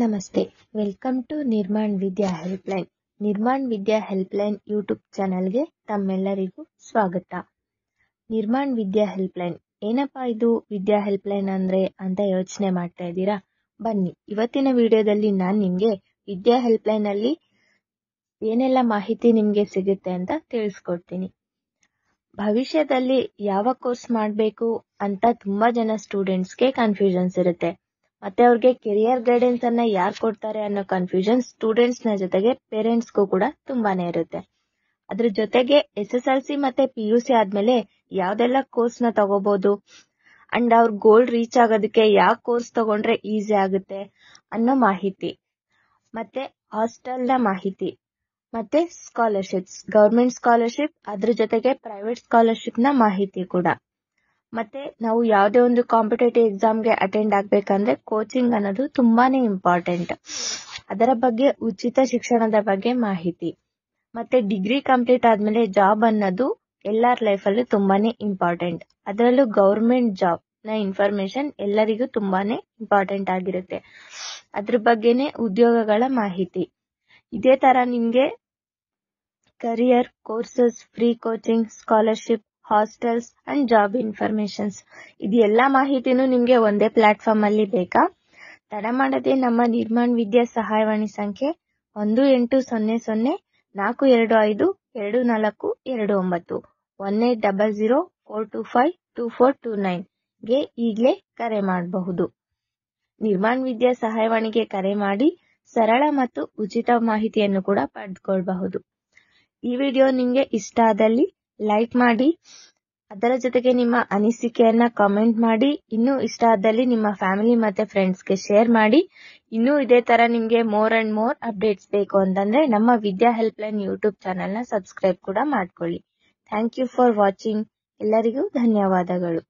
ನಮಸ್ತೆ, welcome to Nirman Vidya helpline. Nirman Vidya helpline YouTube ಚಾನಲ್ಗೆ ತಮ್ಮೆಲ್ಲರಿಗೂ ಸ್ವಾಗತ. ನಿರ್ಮಾಣ್ ವಿದ್ಯಾ ಹೆಲ್ಪ್ಲೈನ್ ಏನಪ್ಪಾ ಇದು ವಿದ್ಯಾ ಹೆಲ್ಪ್ಲೈನ್ ಅಂದ್ರೆ ಅಂತ ಯೋಚನೆ ಮಾಡ್ತಾ ಇದ್ದೀರಾ? ಬನ್ನಿ, ಇವತ್ತಿನ ವಿಡಿಯೋದಲ್ಲಿ ನಾನು ನಿಮ್ಗೆ ವಿದ್ಯಾ ಹೆಲ್ಪ್ಲೈನ್ ಅಲ್ಲಿ ಏನೆಲ್ಲ ಮಾಹಿತಿ ನಿಮ್ಗೆ ಸಿಗುತ್ತೆ ಅಂತ ತಿಳಿಸ್ಕೊಡ್ತೀನಿ. ಭವಿಷ್ಯದಲ್ಲಿ ಯಾವ ಕೋರ್ಸ್ ಮಾಡಬೇಕು ಅಂತ ತುಂಬಾ ಜನ ಸ್ಟೂಡೆಂಟ್ಸ್ಗೆ ಕನ್ಫ್ಯೂಷನ್ಸ್ ಇರುತ್ತೆ. ಮತ್ತೆ ಅವ್ರಿಗೆ ಕೆರಿಯರ್ ಗೈಡೆನ್ಸ್ ಅನ್ನ ಯಾರು ಕೊಡ್ತಾರೆ ಅನ್ನೋ ಕನ್ಫ್ಯೂಷನ್ ಸ್ಟೂಡೆಂಟ್ಸ್ ನ ಜೊತೆಗೆ ಪೇರೆಂಟ್ಸ್ಗೂ ಕೂಡ ತುಂಬಾನೇ ಇರುತ್ತೆ. ಅದ್ರ ಜೊತೆಗೆ SSLC ಮತ್ತೆ PUC ಆದ್ಮೇಲೆ ಯಾವ್ದೆಲ್ಲ ಕೋರ್ಸ್ ನ ತಗೋಬಹುದು ಅಂಡ್ ಅವ್ರ ಗೋಲ್ ರೀಚ್ ಆಗೋದಕ್ಕೆ ಯಾವ ಕೋರ್ಸ್ ತಗೊಂಡ್ರೆ ಈಸಿ ಆಗುತ್ತೆ ಅನ್ನೋ ಮಾಹಿತಿ, ಮತ್ತೆ ಹಾಸ್ಟೆಲ್ ನ ಮಾಹಿತಿ, ಮತ್ತೆ ಸ್ಕಾಲರ್ಶಿಪ್ಸ್, ಗವರ್ಮೆಂಟ್ ಸ್ಕಾಲರ್ಶಿಪ್, ಅದ್ರ ಜೊತೆಗೆ ಪ್ರೈವೇಟ್ ಸ್ಕಾಲರ್ಶಿಪ್ ನ ಮಾಹಿತಿ ಕೂಡ. ಮತ್ತೆ ನಾವು ಯಾವುದೇ ಒಂದು ಕಾಂಪಿಟೇಟಿವ್ ಎಕ್ಸಾಮ್ಗೆ ಅಟೆಂಡ್ ಆಗ್ಬೇಕಂದ್ರೆ ಕೋಚಿಂಗ್ ಅನ್ನೋದು ತುಂಬಾನೇ ಇಂಪಾರ್ಟೆಂಟ್. ಅದರ ಬಗ್ಗೆ ಉಚಿತ ಶಿಕ್ಷಣದ ಬಗ್ಗೆ ಮಾಹಿತಿ, ಮತ್ತೆ ಡಿಗ್ರಿ ಕಂಪ್ಲೀಟ್ ಆದ್ಮೇಲೆ ಜಾಬ್ ಅನ್ನೋದು ಎಲ್ಲರ ಲೈಫಲ್ಲೂ ತುಂಬಾನೇ ಇಂಪಾರ್ಟೆಂಟ್. ಅದರಲ್ಲೂ ಗವರ್ಮೆಂಟ್ ಜಾಬ್ ನ ಇನ್ಫಾರ್ಮೇಶನ್ ಎಲ್ಲರಿಗೂ ತುಂಬಾನೇ ಇಂಪಾರ್ಟೆಂಟ್ ಆಗಿರುತ್ತೆ. ಅದ್ರ ಬಗ್ಗೆನೆ ಉದ್ಯೋಗಗಳ ಮಾಹಿತಿ. ಇದೇ ತರ ನಿಮ್ಗೆ career, courses, free coaching, scholarship, hostels and job informations, ಇದು ಎಲ್ಲಾ ಮಾಹಿತಿನೂ ನಿಮ್ಗೆ ಒಂದೇ ಪ್ಲಾಟ್ಫಾರ್ಮ್ ಅಲ್ಲಿ ಬೇಕಾ? ತಡ ಮಾಡದೆ ನಮ್ಮ ನಿರ್ಮಾಣ್ ವಿದ್ಯಾ ಸಹಾಯವಾಣಿ ಸಂಖ್ಯೆ 1800-425-2429 1800-425-2429 ಗೆ ಈಗಲೇ ಕರೆ ಮಾಡಬಹುದು. ನಿರ್ಮಾಣ್ ವಿದ್ಯಾ ಸಹಾಯವಾಣಿಗೆ ಕರೆ ಮಾಡಿ ಸರಳ ಮತ್ತು ಉಚಿತ ಮಾಹಿತಿಯನ್ನು ಕೂಡ ಪಡೆದುಕೊಳ್ಳಬಹುದು. ಈ ವಿಡಿಯೋ ನಿಮ್ಗೆ ಇಷ್ಟ ಆದಲ್ಲಿ ಲೈಕ್ ಮಾಡಿ, ಅದರ ಜೊತೆಗೆ ನಿಮ್ಮ ಅನಿಸಿಕೆಯನ್ನ ಕಾಮೆಂಟ್ ಮಾಡಿ, ಇನ್ನೂ ಇಷ್ಟ ಆದಲ್ಲಿ ನಿಮ್ಮ ಫ್ಯಾಮಿಲಿ ಮತ್ತೆ ಫ್ರೆಂಡ್ಸ್ಗೆ ಶೇರ್ ಮಾಡಿ. ಇನ್ನೂ ಇದೇ ತರ ನಿಮ್ಗೆ ಮೋರ್ ಅಂಡ್ ಮೋರ್ ಅಪ್ಡೇಟ್ಸ್ ಬೇಕು ಅಂತಂದ್ರೆ ನಮ್ಮ ವಿದ್ಯಾ ಹೆಲ್ಪ್ಲೈನ್ ಯೂಟ್ಯೂಬ್ ಚಾನೆಲ್ ನ ಸಬ್ಸ್ಕ್ರೈಬ್ ಕೂಡ ಮಾಡ್ಕೊಳ್ಳಿ. Thank you for watching. ಎಲ್ಲರಿಗೂ ಧನ್ಯವಾದಗಳು.